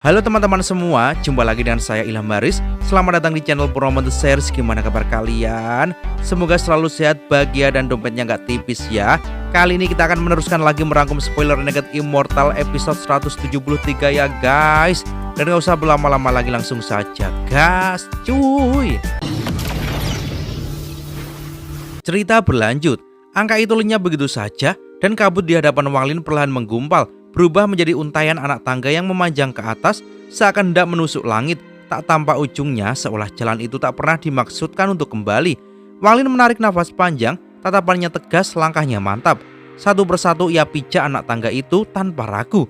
Halo teman-teman semua, jumpa lagi dengan saya Ilham Baris. Selamat datang di channel Promote Shares. Gimana kabar kalian? Semoga selalu sehat, bahagia, dan dompetnya nggak tipis ya. Kali ini kita akan meneruskan lagi merangkum spoiler Renegade Immortal episode 173 ya guys. Dan gak usah berlama-lama lagi, langsung saja gas cuy. Cerita berlanjut. Angka itu lenyap begitu saja dan kabut di hadapan Wang Lin perlahan menggumpal, berubah menjadi untayan anak tangga yang memanjang ke atas seakan hendak menusuk langit. Tak tampak ujungnya, seolah jalan itu tak pernah dimaksudkan untuk kembali. Wang Lin menarik nafas panjang, tatapannya tegas, langkahnya mantap. Satu persatu ia pijak anak tangga itu tanpa ragu.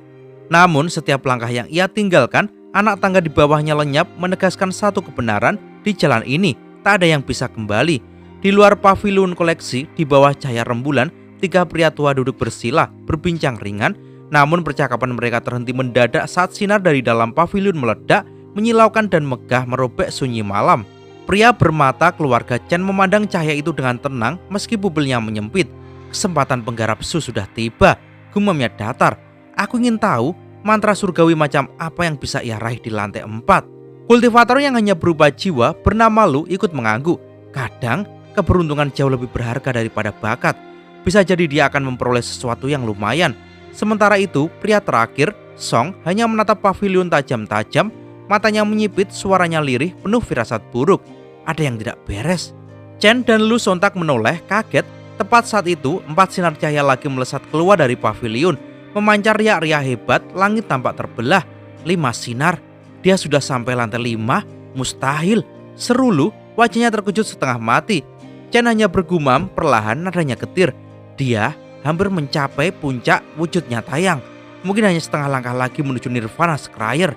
Namun setiap langkah yang ia tinggalkan, anak tangga di bawahnya lenyap, menegaskan satu kebenaran: di jalan ini tak ada yang bisa kembali. Di luar pavilion koleksi, di bawah cahaya rembulan, tiga pria tua duduk bersila, berbincang ringan. Namun percakapan mereka terhenti mendadak saat sinar dari dalam pavilion meledak, menyilaukan dan megah merobek sunyi malam. Pria bermata keluarga Chen memandang cahaya itu dengan tenang meski pupilnya menyempit. Kesempatan penggarap Su sudah tiba, gumamnya datar. Aku ingin tahu mantra surgawi macam apa yang bisa ia raih di lantai 4. Kultivator yang hanya berupa jiwa bernama Lu ikut mengangguk. Kadang keberuntungan jauh lebih berharga daripada bakat. Bisa jadi dia akan memperoleh sesuatu yang lumayan. Sementara itu, pria terakhir, Song, hanya menatap pavilion tajam-tajam, matanya menyipit, suaranya lirih, penuh firasat buruk. Ada yang tidak beres. Chen dan Lu sontak menoleh, kaget. Tepat saat itu, 4 sinar cahaya lagi melesat keluar dari pavilion, memancar riak-riak hebat. Langit tampak terbelah. 5 sinar. Dia sudah sampai lantai 5? Mustahil. Seru Lu, wajahnya terkejut setengah mati. Chen hanya bergumam, perlahan nadanya getir. Dia hampir mencapai puncak wujud nyata yang mungkin hanya setengah langkah lagi menuju Nirvana Scryer.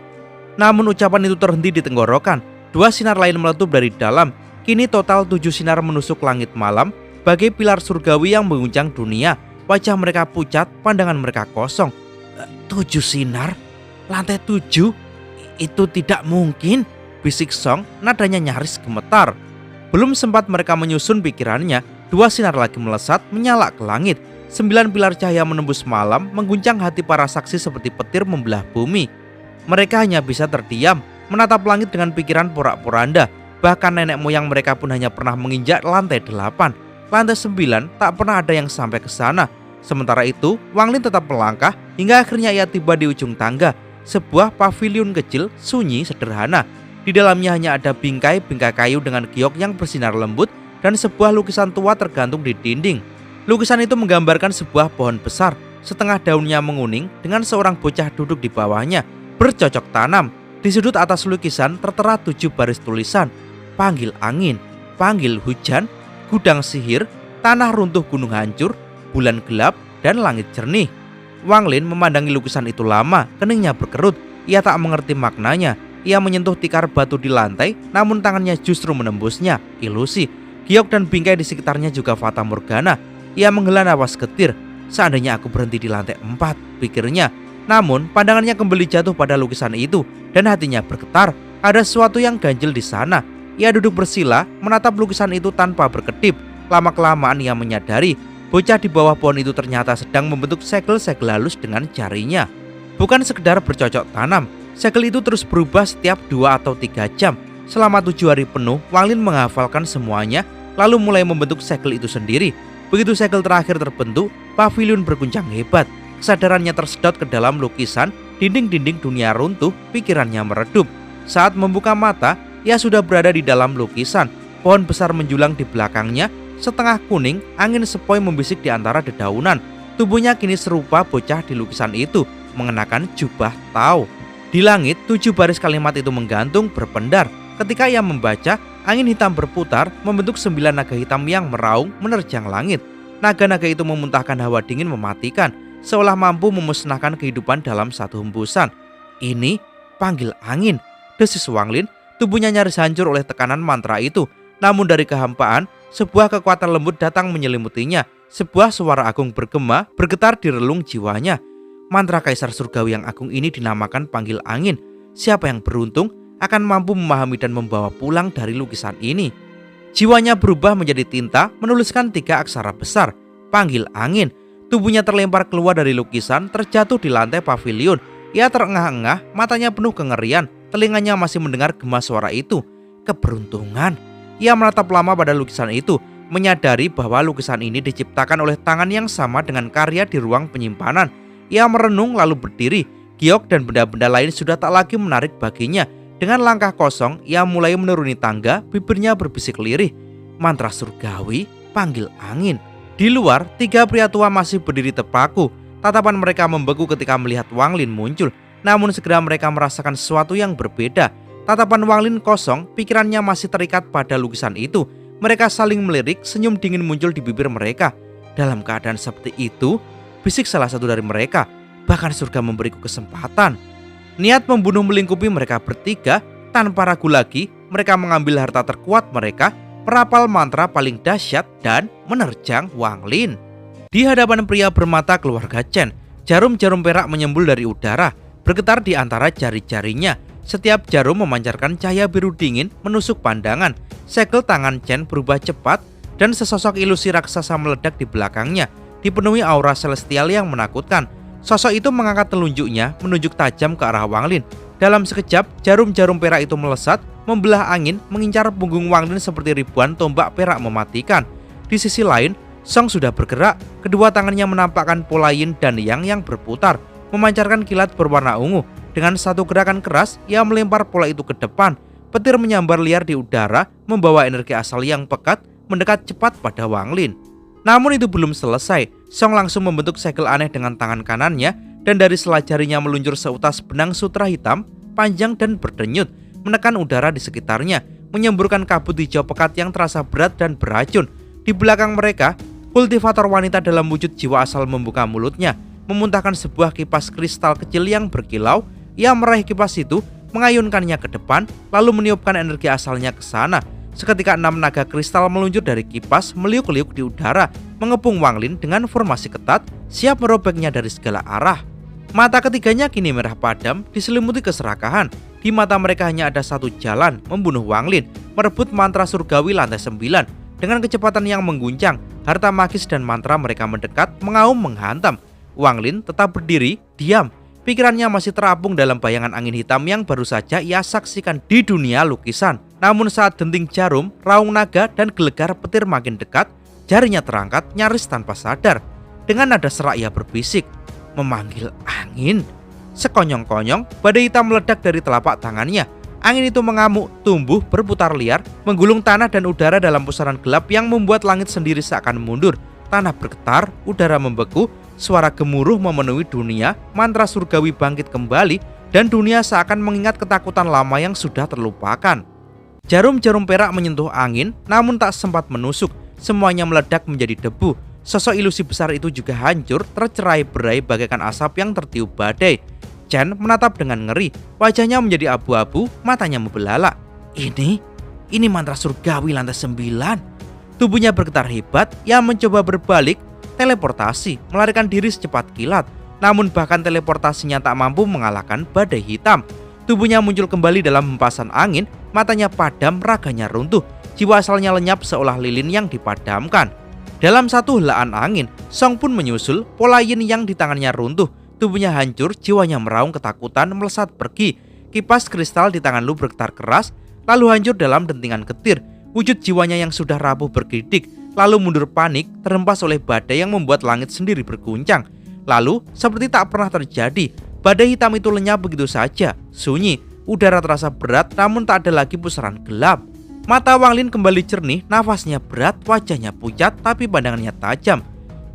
Namun ucapan itu terhenti di tenggorokan. 2 sinar lain meletup dari dalam. Kini total 7 sinar menusuk langit malam, bagai pilar surgawi yang mengguncang dunia. Wajah mereka pucat, pandangan mereka kosong. 7 sinar? Lantai 7? Itu tidak mungkin, bisik Song, nadanya nyaris gemetar. Belum sempat mereka menyusun pikirannya, 2 sinar lagi melesat, menyala ke langit. 9 pilar cahaya menembus malam, mengguncang hati para saksi seperti petir membelah bumi. Mereka hanya bisa terdiam, menatap langit dengan pikiran porak-poranda. Bahkan nenek moyang mereka pun hanya pernah menginjak lantai 8. Lantai 9 tak pernah ada yang sampai ke sana. Sementara itu, Wang Lin tetap melangkah hingga akhirnya ia tiba di ujung tangga. Sebuah pavilion kecil, sunyi, sederhana. Di dalamnya hanya ada bingkai-bingkai kayu dengan giok yang bersinar lembut dan sebuah lukisan tua tergantung di dinding. Lukisan itu menggambarkan sebuah pohon besar, setengah daunnya menguning dengan seorang bocah duduk di bawahnya, bercocok tanam. Di sudut atas lukisan tertera 7 baris tulisan: panggil angin, panggil hujan, gudang sihir, tanah runtuh gunung hancur, bulan gelap, dan langit jernih. Wang Lin memandangi lukisan itu lama, keningnya berkerut. Ia tak mengerti maknanya. Ia menyentuh tikar batu di lantai, namun tangannya justru menembusnya. Ilusi. Giok dan bingkai di sekitarnya juga fata morgana. Ia menghela napas getir. Seandainya aku berhenti di lantai 4, pikirnya. Namun pandangannya kembali jatuh pada lukisan itu dan hatinya bergetar. Ada sesuatu yang ganjil di sana. Ia duduk bersila, menatap lukisan itu tanpa berkedip. Lama-kelamaan ia menyadari bocah di bawah pohon itu ternyata sedang membentuk segel-segel halus dengan jarinya. Bukan sekedar bercocok tanam. Segel itu terus berubah setiap 2 atau 3 jam. Selama 7 hari penuh, Wang Lin menghafalkan semuanya, lalu mulai membentuk segel itu sendiri. Begitu segel terakhir terbentuk, pavilion berguncang hebat. Kesadarannya tersedot ke dalam lukisan, dinding-dinding dunia runtuh, pikirannya meredup. Saat membuka mata, ia sudah berada di dalam lukisan. Pohon besar menjulang di belakangnya, setengah kuning, angin sepoi membisik di antara dedaunan. Tubuhnya kini serupa bocah di lukisan itu, mengenakan jubah Tao. Di langit, 7 baris kalimat itu menggantung, berpendar. Ketika ia membaca, angin hitam berputar, membentuk 9 naga hitam yang meraung menerjang langit. Naga-naga itu memuntahkan hawa dingin mematikan, seolah mampu memusnahkan kehidupan dalam satu hembusan. Ini panggil angin, desis Wang Lin. Tubuhnya nyaris hancur oleh tekanan mantra itu. Namun dari kehampaan, sebuah kekuatan lembut datang menyelimutinya. Sebuah suara agung bergema, bergetar di relung jiwanya. Mantra kaisar surgawi yang agung ini dinamakan panggil angin. Siapa yang beruntung akan mampu memahami dan membawa pulang dari lukisan ini. Jiwanya berubah menjadi tinta, menuliskan 3 aksara besar, panggil angin. Tubuhnya terlempar keluar dari lukisan, terjatuh di lantai pavilion. Ia terengah-engah, matanya penuh kengerian, telinganya masih mendengar gema suara itu. Keberuntungan. Ia menatap lama pada lukisan itu, menyadari bahwa lukisan ini diciptakan oleh tangan yang sama dengan karya di ruang penyimpanan. Ia merenung lalu berdiri. Giok dan benda-benda lain sudah tak lagi menarik baginya. Dengan langkah kosong, ia mulai menuruni tangga, bibirnya berbisik lirih. Mantra surgawi, panggil angin. Di luar, 3 pria tua masih berdiri terpaku. Tatapan mereka membeku ketika melihat Wang Lin muncul. Namun segera mereka merasakan sesuatu yang berbeda. Tatapan Wang Lin kosong, pikirannya masih terikat pada lukisan itu. Mereka saling melirik, senyum dingin muncul di bibir mereka. Dalam keadaan seperti itu, bisik salah satu dari mereka, bahkan surga memberiku kesempatan. Niat membunuh melingkupi mereka bertiga. Tanpa ragu lagi, mereka mengambil harta terkuat mereka, merapal mantra paling dahsyat dan menerjang Wang Lin. Di hadapan pria bermata keluarga Chen, jarum-jarum perak menyembul dari udara, bergetar di antara jari-jarinya. Setiap jarum memancarkan cahaya biru dingin menusuk pandangan. Segel tangan Chen berubah cepat dan sesosok ilusi raksasa meledak di belakangnya, dipenuhi aura celestial yang menakutkan. Sosok itu mengangkat telunjuknya menunjuk tajam ke arah Wang Lin. Dalam sekejap, jarum-jarum perak itu melesat, membelah angin, mengincar punggung Wang Lin seperti ribuan tombak perak mematikan. Di sisi lain, Song sudah bergerak, kedua tangannya menampakkan pola yin dan yang berputar, memancarkan kilat berwarna ungu. Dengan satu gerakan keras, ia melempar pola itu ke depan. Petir menyambar liar di udara, membawa energi asal yang pekat, mendekat cepat pada Wang Lin. Namun itu belum selesai. Song langsung membentuk segel aneh dengan tangan kanannya, dan dari sela jarinya meluncur seutas benang sutra hitam, panjang dan berdenyut, menekan udara di sekitarnya, menyemburkan kabut hijau pekat yang terasa berat dan beracun. Di belakang mereka, kultivator wanita dalam wujud jiwa asal membuka mulutnya, memuntahkan sebuah kipas kristal kecil yang berkilau. Ia meraih kipas itu, mengayunkannya ke depan, lalu meniupkan energi asalnya ke sana. Seketika 6 naga kristal meluncur dari kipas, meliuk-liuk di udara, mengepung Wang Lin dengan formasi ketat, siap merobeknya dari segala arah. Mata ketiganya kini merah padam, diselimuti keserakahan. Di mata mereka hanya ada satu jalan, membunuh Wang Lin, merebut mantra surgawi lantai 9. Dengan kecepatan yang mengguncang, harta magis dan mantra mereka mendekat, mengaum menghantam. Wang Lin tetap berdiri, diam. Pikirannya masih terapung dalam bayangan angin hitam yang baru saja ia saksikan di dunia lukisan. Namun saat denting jarum, raung naga, dan gelegar petir makin dekat, jarinya terangkat nyaris tanpa sadar. Dengan nada serak ia berbisik, memanggil angin. Sekonyong-konyong, badai hitam meledak dari telapak tangannya. Angin itu mengamuk, tumbuh, berputar liar, menggulung tanah dan udara dalam pusaran gelap yang membuat langit sendiri seakan mundur. Tanah bergetar, udara membeku, suara gemuruh memenuhi dunia, mantra surgawi bangkit kembali, dan dunia seakan mengingat ketakutan lama yang sudah terlupakan. Jarum-jarum perak menyentuh angin, namun tak sempat menusuk, semuanya meledak menjadi debu. Sosok ilusi besar itu juga hancur, tercerai-berai bagaikan asap yang tertiup badai. Chen menatap dengan ngeri, wajahnya menjadi abu-abu, matanya membelalak. Ini mantra surgawi lantai 9. Tubuhnya bergetar hebat, ia mencoba berbalik, teleportasi, melarikan diri secepat kilat. Namun bahkan teleportasinya tak mampu mengalahkan badai hitam. Tubuhnya muncul kembali dalam hempasan angin, matanya padam, raganya runtuh, jiwa asalnya lenyap seolah lilin yang dipadamkan. Dalam satu helaan angin, Song pun menyusul, pola yin yang di tangannya runtuh. Tubuhnya hancur, jiwanya meraung ketakutan, melesat pergi. Kipas kristal di tangan Lu bergetar keras, lalu hancur dalam dentingan getir. Wujud jiwanya yang sudah rapuh bergidik, lalu mundur panik, terhempas oleh badai yang membuat langit sendiri berguncang. Lalu, seperti tak pernah terjadi, badai hitam itu lenyap begitu saja, sunyi. Udara terasa berat, namun tak ada lagi pusaran gelap. Mata Wang Lin kembali jernih, nafasnya berat, wajahnya pucat, tapi pandangannya tajam.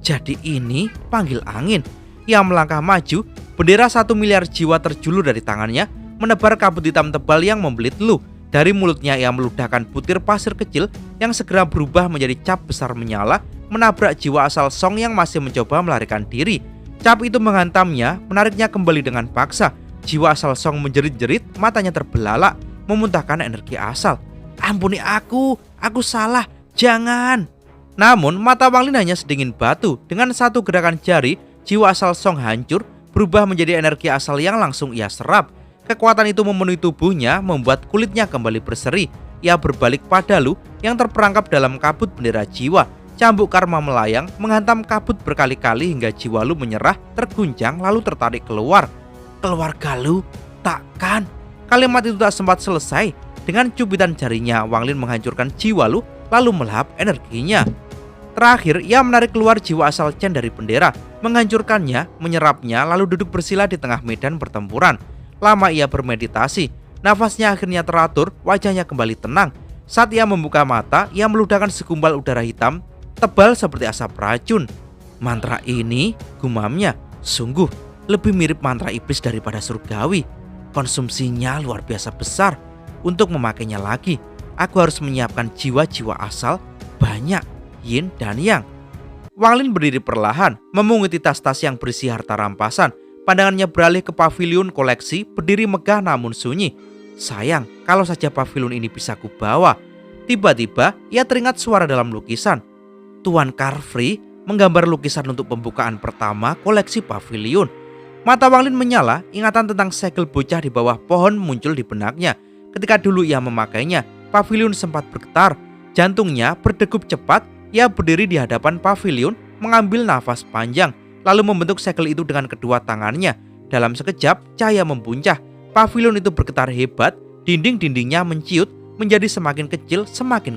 Jadi ini panggil angin. Ia melangkah maju, bendera 1 miliar jiwa terjulur dari tangannya, menebar kabut hitam tebal yang membelit Lu. Dari mulutnya ia meludahkan butir pasir kecil yang segera berubah menjadi cap besar menyala, menabrak jiwa asal Song yang masih mencoba melarikan diri. Cap itu menghantamnya, menariknya kembali dengan paksa. Jiwa asal Song menjerit-jerit, matanya terbelalak, memuntahkan energi asal. Ampuni aku salah, jangan. Namun mata Wang Lin hanya sedingin batu. Dengan satu gerakan jari, jiwa asal Song hancur, berubah menjadi energi asal yang langsung ia serap. Kekuatan itu memenuhi tubuhnya, membuat kulitnya kembali berseri. Ia berbalik pada Lu yang terperangkap dalam kabut bendera jiwa. Cambuk karma melayang, menghantam kabut berkali-kali hingga jiwa Lu menyerah, terguncang lalu tertarik keluar. Keluarga lu? Takkan. Kalimat itu tak sempat selesai. Dengan cubitan jarinya, Wang Lin menghancurkan jiwa Lu lalu melahap energinya. Terakhir, ia menarik keluar jiwa asal Chen dari bendera, menghancurkannya, menyerapnya, lalu duduk bersila di tengah medan pertempuran. Lama ia bermeditasi, nafasnya akhirnya teratur, wajahnya kembali tenang. Saat ia membuka mata, ia meludahkan segumpal udara hitam, tebal seperti asap racun. Mantra ini, gumamnya, sungguh lebih mirip mantra iblis daripada surgawi. Konsumsinya luar biasa besar. Untuk memakainya lagi, aku harus menyiapkan jiwa-jiwa asal banyak, yin dan yang. Wang Lin berdiri perlahan, memunguti tas-tas yang berisi harta rampasan. Pandangannya beralih ke pavilion koleksi, berdiri megah namun sunyi. Sayang, kalau saja pavilion ini bisa kubawa. Tiba-tiba, ia teringat suara dalam lukisan. Tuan Carfrey menggambar lukisan untuk pembukaan pertama koleksi pavilion. Mata Wang Lin menyala, ingatan tentang segel bocah di bawah pohon muncul di benaknya. Ketika dulu ia memakainya, pavilion sempat bergetar. Jantungnya berdegup cepat. Ia berdiri di hadapan pavilion, mengambil nafas panjang, lalu membentuk segel itu dengan kedua tangannya. Dalam sekejap, cahaya membuncah. Pavilion itu bergetar hebat, dinding-dindingnya menciut, menjadi semakin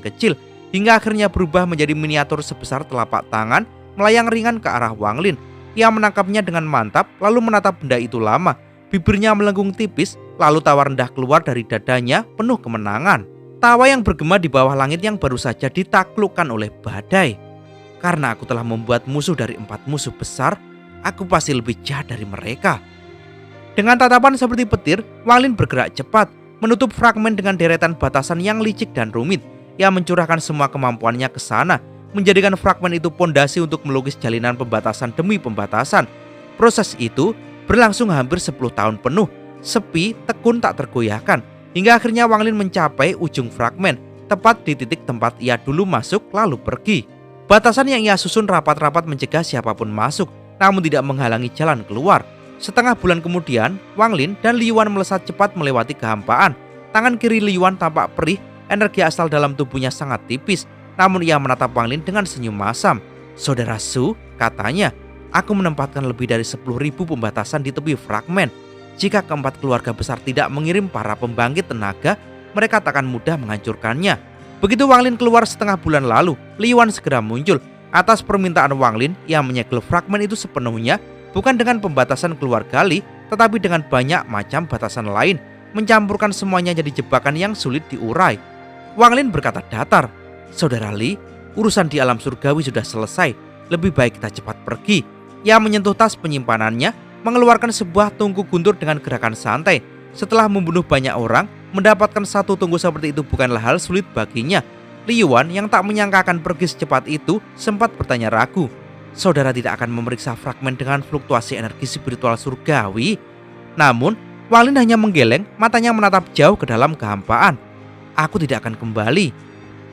kecil, hingga akhirnya berubah menjadi miniatur sebesar telapak tangan, melayang ringan ke arah Wang Lin. Ia menangkapnya dengan mantap, lalu menatap benda itu lama. Bibirnya melengkung tipis, lalu tawa rendah keluar dari dadanya penuh kemenangan. Tawa yang bergema di bawah langit yang baru saja ditaklukkan oleh badai. Karena aku telah membuat musuh dari 4 musuh besar, aku pasti lebih jahat dari mereka. Dengan tatapan seperti petir, Wang Lin bergerak cepat, menutup fragmen dengan deretan batasan yang licik dan rumit. Ia mencurahkan semua kemampuannya ke sana, menjadikan fragmen itu pondasi untuk melukis jalinan pembatasan demi pembatasan. Proses itu berlangsung hampir 10 tahun penuh, sepi, tekun tak tergoyahkan, hingga akhirnya Wang Lin mencapai ujung fragmen, tepat di titik tempat ia dulu masuk lalu pergi. Batasan yang ia susun rapat-rapat mencegah siapapun masuk, namun tidak menghalangi jalan keluar. Setengah bulan kemudian, Wang Lin dan Li Yuan melesat cepat melewati kehampaan. Tangan kiri Li Yuan tampak perih, energi asal dalam tubuhnya sangat tipis. Namun ia menatap Wang Lin dengan senyum masam. Saudara Su, katanya, aku menempatkan lebih dari 10.000 pembatasan di tepi fragmen. Jika keempat keluarga besar tidak mengirim para pembangkit tenaga, mereka takkan mudah menghancurkannya. Begitu Wang Lin keluar setengah bulan lalu, Li Yuan segera muncul. Atas permintaan Wang Lin, ia menyegel fragmen itu sepenuhnya, bukan dengan pembatasan keluarga Li, tetapi dengan banyak macam batasan lain, mencampurkan semuanya jadi jebakan yang sulit diurai. Wang Lin berkata datar, Saudara Li, urusan di alam surgawi sudah selesai. Lebih baik kita cepat pergi. Ia menyentuh tas penyimpanannya, mengeluarkan sebuah tungku guntur dengan gerakan santai. Setelah membunuh banyak orang, mendapatkan satu tungku seperti itu bukanlah hal sulit baginya. Li Yuan yang tak menyangka akan pergi secepat itu sempat bertanya ragu. Saudara tidak akan memeriksa fragmen dengan fluktuasi energi spiritual surgawi? Namun, Wang Lin hanya menggeleng, matanya menatap jauh ke dalam kehampaan. Aku tidak akan kembali.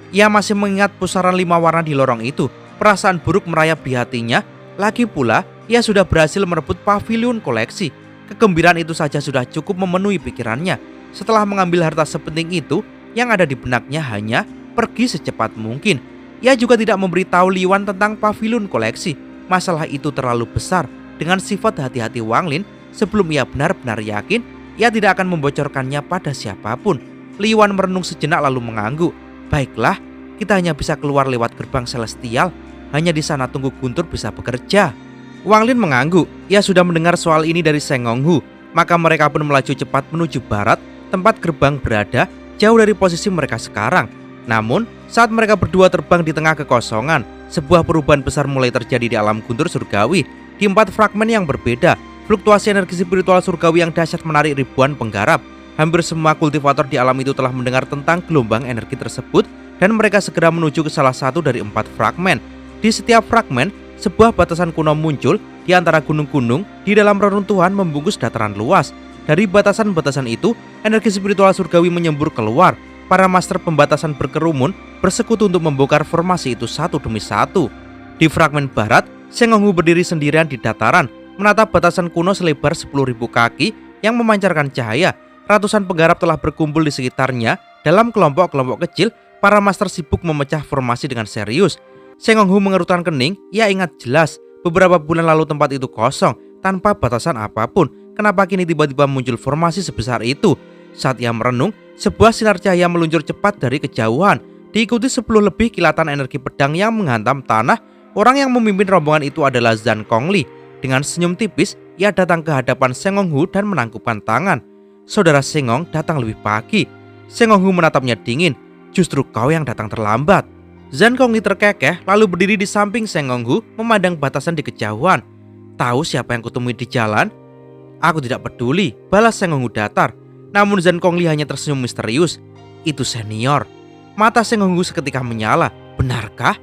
Ia masih mengingat pusaran 5 warna di lorong itu. Perasaan buruk merayap di hatinya. Lagi pula, ia sudah berhasil merebut pavilion koleksi. Kegembiraan itu saja sudah cukup memenuhi pikirannya. Setelah mengambil harta sepenting itu, yang ada di benaknya hanya pergi secepat mungkin. Ia juga tidak memberitahu Li Yuan tentang pavilion koleksi. Masalah itu terlalu besar. Dengan sifat hati-hati Wang Lin, sebelum ia benar-benar yakin, ia tidak akan membocorkannya pada siapapun. Li Yuan merenung sejenak lalu mengangguk. Baiklah, kita hanya bisa keluar lewat gerbang celestial. Hanya di sana tunggu guntur bisa bekerja. Wang Lin mengangguk. Ia sudah mendengar soal ini dari Seng Honghu. Maka mereka pun melaju cepat menuju barat, tempat gerbang berada, jauh dari posisi mereka sekarang. Namun, saat mereka berdua terbang di tengah kekosongan, sebuah perubahan besar mulai terjadi di alam guntur surgawi. Di 4 fragmen yang berbeda, fluktuasi energi spiritual surgawi yang dahsyat menarik ribuan penggarap. Hampir semua kultivator di alam itu telah mendengar tentang gelombang energi tersebut dan mereka segera menuju ke salah satu dari 4 fragmen. Di setiap fragmen, sebuah batasan kuno muncul di antara gunung-gunung di dalam reruntuhan membungkus dataran luas. Dari batasan-batasan itu, energi spiritual surgawi menyembur keluar. Para master pembatasan berkerumun bersekutu untuk membongkar formasi itu satu demi satu. Di fragmen barat, Seng Honghu berdiri sendirian di dataran, menatap batasan kuno selebar 10.000 kaki yang memancarkan cahaya. Ratusan penggarap telah berkumpul di sekitarnya. Dalam kelompok-kelompok kecil, para master sibuk memecah formasi dengan serius. Seng Honghu mengerutkan kening. Ia ingat jelas, beberapa bulan lalu tempat itu kosong, tanpa batasan apapun. kenapa kini tiba-tiba muncul formasi sebesar itu. Saat ia merenung, sebuah sinar cahaya meluncur cepat dari kejauhan, diikuti 10 lebih kilatan energi pedang yang menghantam tanah. Orang yang memimpin rombongan itu adalah Zhang Kongli. Dengan senyum tipis, ia datang ke hadapan Seng Honghu dan menangkupkan tangan. Saudara Seng Hong datang lebih pagi. Seng Honghu menatapnya dingin. Justru kau yang datang terlambat. Zhang Kongli terkekeh lalu berdiri di samping Seng Honghu memandang batasan di kejauhan. Tahu siapa yang kutemui di jalan? Aku tidak peduli, balas Seng Honghu datar. Namun Zhang Kongli hanya tersenyum misterius. Itu senior. Mata Seng Honghu seketika menyala. Benarkah?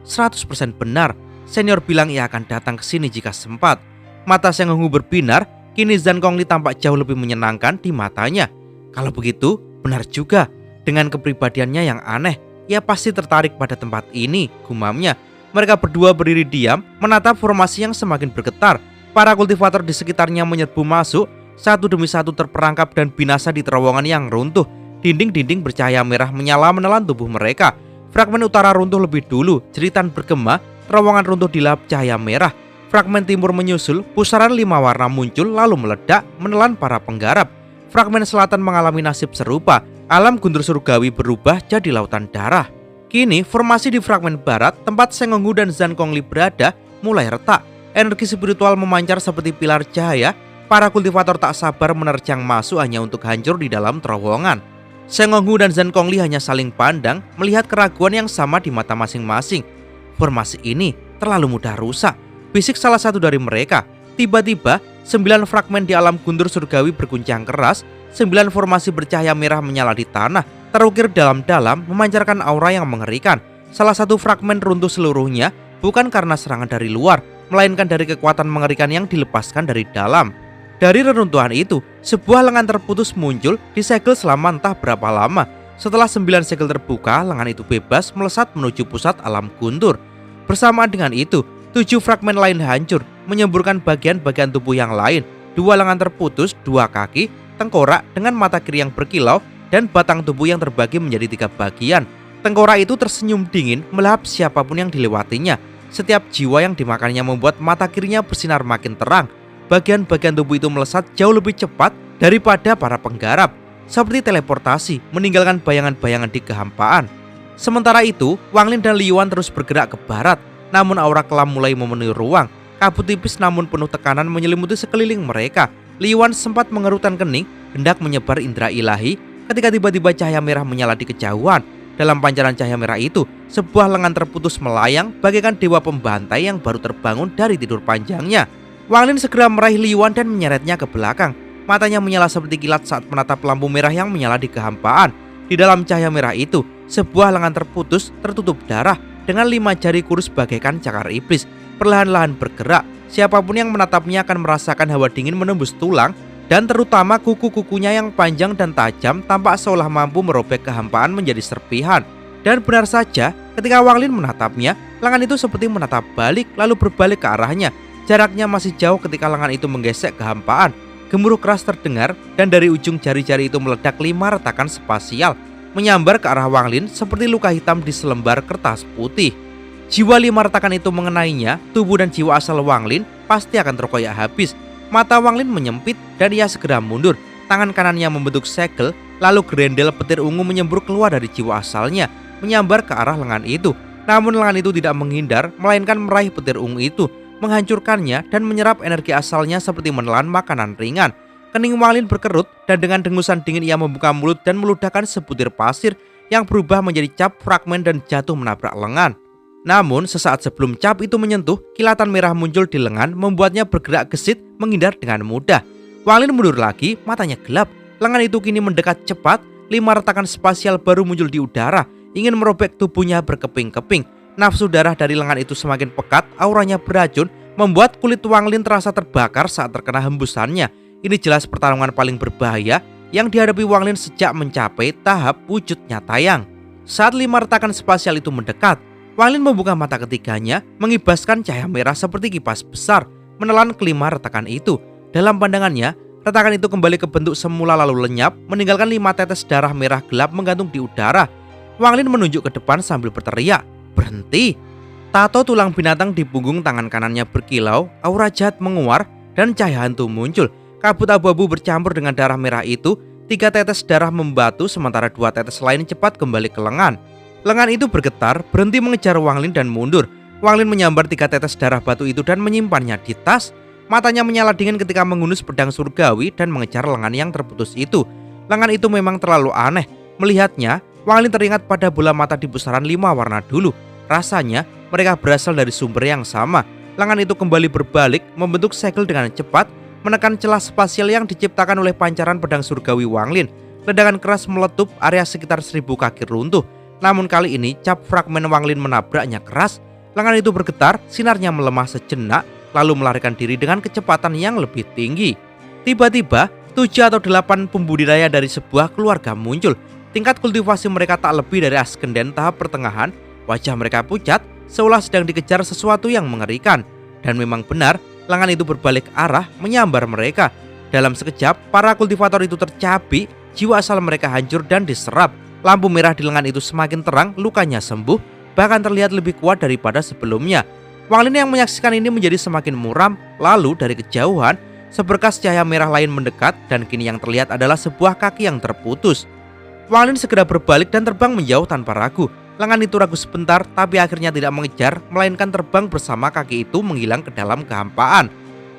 100% benar. Senior bilang ia akan datang ke sini jika sempat. Mata Seng Honghu berbinar. Kini Zhang Kongli tampak jauh lebih menyenangkan di matanya. Kalau begitu, benar juga. Dengan kepribadiannya yang aneh, ia pasti tertarik pada tempat ini, gumamnya. Mereka berdua berdiri diam, menatap formasi yang semakin bergetar. Para kultivator di sekitarnya menyerbu masuk, satu demi satu terperangkap dan binasa di terowongan yang runtuh. Dinding-dinding bercahaya merah menyala menelan tubuh mereka. Fragmen utara runtuh lebih dulu, jeritan bergema, terowongan runtuh dilap cahaya merah. Fragmen timur menyusul, pusaran 5 warna muncul lalu meledak, menelan para penggarap. Fragmen selatan mengalami nasib serupa. Alam guntur surgawi berubah jadi lautan darah. Kini formasi di fragmen barat, tempat Seng Honghu dan Zhang Kongli berada, mulai retak. Energi spiritual memancar seperti pilar cahaya. Para kultivator tak sabar menerjang masuk hanya untuk hancur di dalam terowongan. Seng Honghu dan Zhang Kongli hanya saling pandang, melihat keraguan yang sama di mata masing-masing. Formasi ini terlalu mudah rusak, bisik salah satu dari mereka. Tiba-tiba 9 fragmen di alam guntur surgawi berguncang keras. 9 formasi bercahaya merah menyala di tanah, terukir dalam-dalam, memancarkan aura yang mengerikan. Salah satu fragmen runtuh seluruhnya, bukan karena serangan dari luar, melainkan dari kekuatan mengerikan yang dilepaskan dari dalam. Dari reruntuhan itu, sebuah lengan terputus muncul, disegel selama entah berapa lama. Setelah 9 segel terbuka, lengan itu bebas melesat menuju pusat alam guntur. Bersamaan dengan itu, 7 fragmen lain hancur, menyemburkan bagian-bagian tubuh yang lain. 2 lengan terputus, 2 kaki, tengkorak dengan mata kiri yang berkilau, dan batang tubuh yang terbagi menjadi 3 bagian. Tengkorak itu tersenyum dingin melahap siapapun yang dilewatinya. Setiap jiwa yang dimakannya membuat mata kirinya bersinar makin terang. Bagian-bagian tubuh itu melesat jauh lebih cepat daripada para penggarap, seperti teleportasi, meninggalkan bayangan-bayangan di kehampaan. Sementara itu, Wang Lin dan Li Yuan terus bergerak ke barat. Namun aura kelam mulai memenuhi ruang. Kabut tipis namun penuh tekanan menyelimuti sekeliling mereka. Li Yuan sempat mengerutkan kening, hendak menyebar indera ilahi, ketika tiba-tiba cahaya merah menyala di kejauhan. Dalam pancaran cahaya merah itu, sebuah lengan terputus melayang bagaikan dewa pembantai yang baru terbangun dari tidur panjangnya. Wang Lin segera meraih Li Yuan dan menyeretnya ke belakang. Matanya menyala seperti kilat saat menatap lampu merah yang menyala di kehampaan. Di dalam cahaya merah itu, sebuah lengan terputus tertutup darah dengan 5 jari kurus bagaikan cakar iblis, perlahan-lahan bergerak. Siapapun yang menatapnya akan merasakan hawa dingin menembus tulang, dan terutama kuku-kukunya yang panjang dan tajam tampak seolah mampu merobek kehampaan menjadi serpihan. Dan benar saja, ketika Wang Lin menatapnya, lengan itu seperti menatap balik lalu berbalik ke arahnya. Jaraknya masih jauh ketika lengan itu menggesek kehampaan. Gemuruh keras terdengar dan dari ujung jari-jari itu meledak 5 retakan spasial, menyambar ke arah Wang Lin seperti luka hitam di selembar kertas putih. Jiwa 5 retakan itu mengenainya, tubuh dan jiwa asal Wang Lin pasti akan terkoyak habis. Mata Wang Lin menyempit dan ia segera mundur. Tangan kanannya membentuk segel, lalu gerendel petir ungu menyembur keluar dari jiwa asalnya, menyambar ke arah lengan itu. Namun lengan itu tidak menghindar, melainkan meraih petir ungu itu, menghancurkannya dan menyerap energi asalnya seperti menelan makanan ringan. Kening Wang Lin berkerut dan dengan dengusan dingin ia membuka mulut dan meludahkan sebutir pasir yang berubah menjadi cap fragmen dan jatuh menabrak lengan. Namun sesaat sebelum cap itu menyentuh, kilatan merah muncul di lengan membuatnya bergerak gesit menghindar dengan mudah. Wang Lin mundur lagi, matanya gelap. Lengan itu kini mendekat cepat. 5 retakan spasial baru muncul di udara, ingin merobek tubuhnya berkeping-keping. Nafsu darah dari lengan itu semakin pekat, auranya beracun, membuat kulit Wang Lin terasa terbakar saat terkena hembusannya. Ini jelas pertarungan paling berbahaya yang dihadapi Wang Lin sejak mencapai tahap wujud nyatayang. Saat 5 retakan spasial itu mendekat, Wang Lin membuka mata ketiganya, mengibaskan cahaya merah seperti kipas besar, menelan kelima retakan itu. Dalam pandangannya, retakan itu kembali ke bentuk semula lalu lenyap, meninggalkan 5 tetes darah merah gelap menggantung di udara. Wang Lin menunjuk ke depan sambil berteriak, "Berhenti!" Tato tulang binatang di punggung tangan kanannya berkilau, aura jahat menguar, dan cahaya hantu muncul. Kabut abu-abu bercampur dengan darah merah itu, 3 tetes darah membatu sementara 2 tetes lain cepat kembali ke lengan. Lengan itu bergetar, berhenti mengejar Wang Lin dan mundur. Wang Lin menyambar 3 tetes darah batu itu dan menyimpannya di tas. Matanya menyala dingin ketika menghunus pedang surgawi dan mengejar lengan yang terputus itu. Lengan itu memang terlalu aneh. Melihatnya, Wang Lin teringat pada bola mata di pusaran 5 warna dulu. Rasanya mereka berasal dari sumber yang sama. Lengan itu kembali berbalik, membentuk segel dengan cepat, menekan celah spasial yang diciptakan oleh pancaran pedang surgawi Wang Lin. Ledakan keras meletup, area sekitar 1000 kaki runtuh. Namun kali ini cap fragmen Wang Lin menabraknya keras. Lengan itu bergetar, sinarnya melemah sejenak, lalu melarikan diri dengan kecepatan yang lebih tinggi. Tiba-tiba 7 atau 8 pembudidaya dari sebuah keluarga muncul. Tingkat kultivasi mereka tak lebih dari askenden tahap pertengahan. Wajah mereka pucat, seolah sedang dikejar sesuatu yang mengerikan. Dan memang benar, lengan itu berbalik arah menyambar mereka. Dalam sekejap, para kultivator itu tercabik, jiwa asal mereka hancur dan diserap. Lampu merah di lengan itu semakin terang, lukanya sembuh, bahkan terlihat lebih kuat daripada sebelumnya. Wang Lin yang menyaksikan ini menjadi semakin muram. Lalu dari kejauhan, seberkas cahaya merah lain mendekat dan kini yang terlihat adalah sebuah kaki yang terputus. Wang Lin segera berbalik dan terbang menjauh tanpa ragu. Lengan itu ragu sebentar, tapi akhirnya tidak mengejar, melainkan terbang bersama kaki itu menghilang ke dalam kehampaan.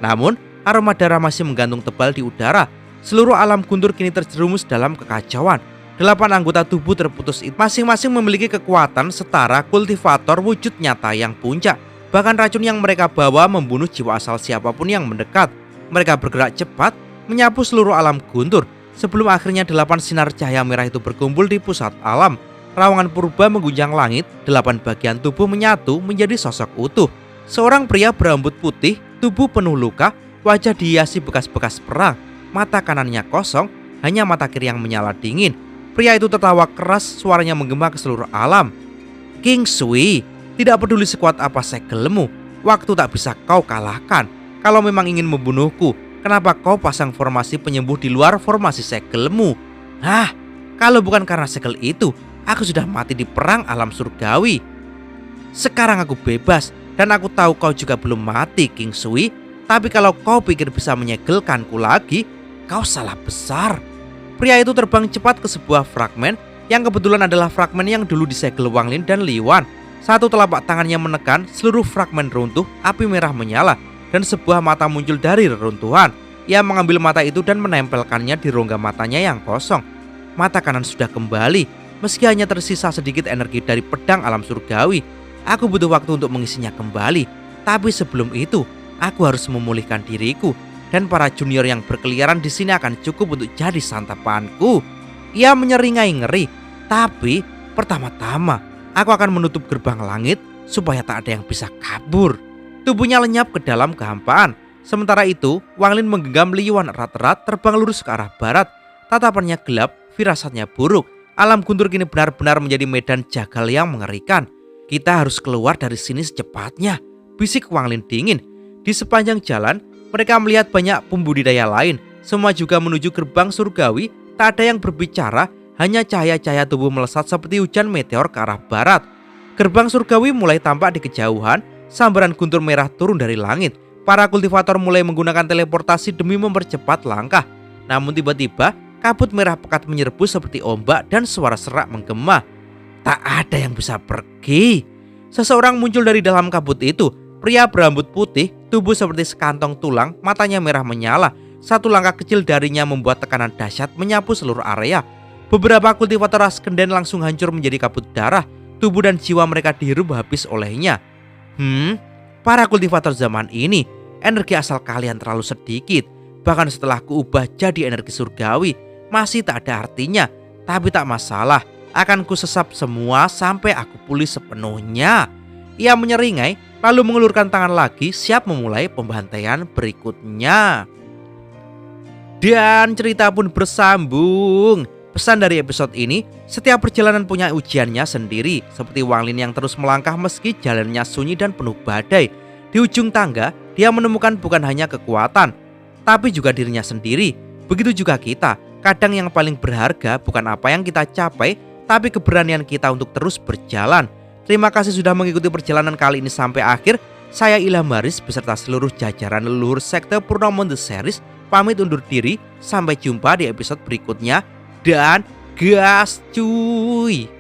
Namun, aroma darah masih menggantung tebal di udara. Seluruh alam guntur kini terjerumus dalam kekacauan. 8 anggota tubuh terputus itu masing-masing memiliki kekuatan setara kultivator wujud nyata yang puncak. Bahkan racun yang mereka bawa membunuh jiwa asal siapapun yang mendekat. Mereka bergerak cepat, menyapu seluruh alam guntur. Sebelum akhirnya 8 sinar cahaya merah itu berkumpul di pusat alam. Rawangan purba mengguncang langit, 8 bagian tubuh menyatu menjadi sosok utuh. Seorang pria berambut putih, tubuh penuh luka, wajah dihiasi bekas-bekas perang. Mata kanannya kosong, hanya mata kiri yang menyala dingin. Pria itu tertawa keras, suaranya menggema ke seluruh alam. King Sui, tidak peduli sekuat apa segelmu, waktu tak bisa kau kalahkan. Kalau memang ingin membunuhku, kenapa kau pasang formasi penyembuh di luar formasi segelmu? Hah, kalau bukan karena segel itu, aku sudah mati di perang alam surgawi. Sekarang aku bebas, dan aku tahu kau juga belum mati, King Sui. Tapi kalau kau pikir bisa menyegelkanku lagi, kau salah besar. Pria itu terbang cepat ke sebuah fragmen, yang kebetulan adalah fragmen yang dulu disegel Wang Lin dan Li Wan. Satu telapak tangannya menekan, seluruh fragmen runtuh, api merah menyala, dan sebuah mata muncul dari reruntuhan. Ia mengambil mata itu dan menempelkannya di rongga matanya yang kosong. Mata kanan sudah kembali, meski hanya tersisa sedikit energi dari pedang alam surgawi. Aku butuh waktu untuk mengisinya kembali. Tapi sebelum itu, aku harus memulihkan diriku. Dan para junior yang berkeliaran di sini akan cukup untuk jadi santapanku. Ia menyeringai ngeri. Tapi pertama-tama, aku akan menutup gerbang langit supaya tak ada yang bisa kabur. Tubuhnya lenyap ke dalam kehampaan. Sementara itu, Wang Lin menggenggam Li Wan erat-erat, terbang lurus ke arah barat. Tatapannya gelap, firasatnya buruk. Alam guntur kini benar-benar menjadi medan jagal yang mengerikan. Kita harus keluar dari sini secepatnya, bisik Wang Lin dingin. Di sepanjang jalan, mereka melihat banyak pembudidaya lain. Semua juga menuju gerbang surgawi. Tak ada yang berbicara, hanya cahaya-cahaya tubuh melesat seperti hujan meteor ke arah barat. Gerbang surgawi mulai tampak di kejauhan. Sambaran guntur merah turun dari langit. Para kultivator mulai menggunakan teleportasi demi mempercepat langkah. Namun tiba-tiba kabut merah pekat menyerbu seperti ombak dan suara serak menggema. Tak ada yang bisa pergi. Seseorang muncul dari dalam kabut itu. Pria berambut putih, tubuh seperti sekantong tulang, matanya merah menyala. Satu langkah kecil darinya membuat tekanan dahsyat menyapu seluruh area. Beberapa kultivator askenden langsung hancur menjadi kabut darah. Tubuh dan jiwa mereka dihirup habis olehnya. Para kultivator zaman ini, energi asal kalian terlalu sedikit. Bahkan setelah kuubah jadi energi surgawi, masih tak ada artinya. Tapi tak masalah, akan kusesap semua sampai aku pulih sepenuhnya. Ia menyeringai, lalu mengulurkan tangan lagi, siap memulai pembantaian berikutnya. Dan cerita pun bersambung. Pesan dari episode ini, setiap perjalanan punya ujiannya sendiri. Seperti Wang Lin yang terus melangkah meski jalannya sunyi dan penuh badai. Di ujung tangga, dia menemukan bukan hanya kekuatan, tapi juga dirinya sendiri. Begitu juga kita. Kadang yang paling berharga bukan apa yang kita capai, tapi keberanian kita untuk terus berjalan. Terima kasih sudah mengikuti perjalanan kali ini sampai akhir. Saya Ilham Haris beserta seluruh jajaran leluhur sekte Purnomo The Series pamit undur diri. Sampai jumpa di episode berikutnya. Dan gas cuy.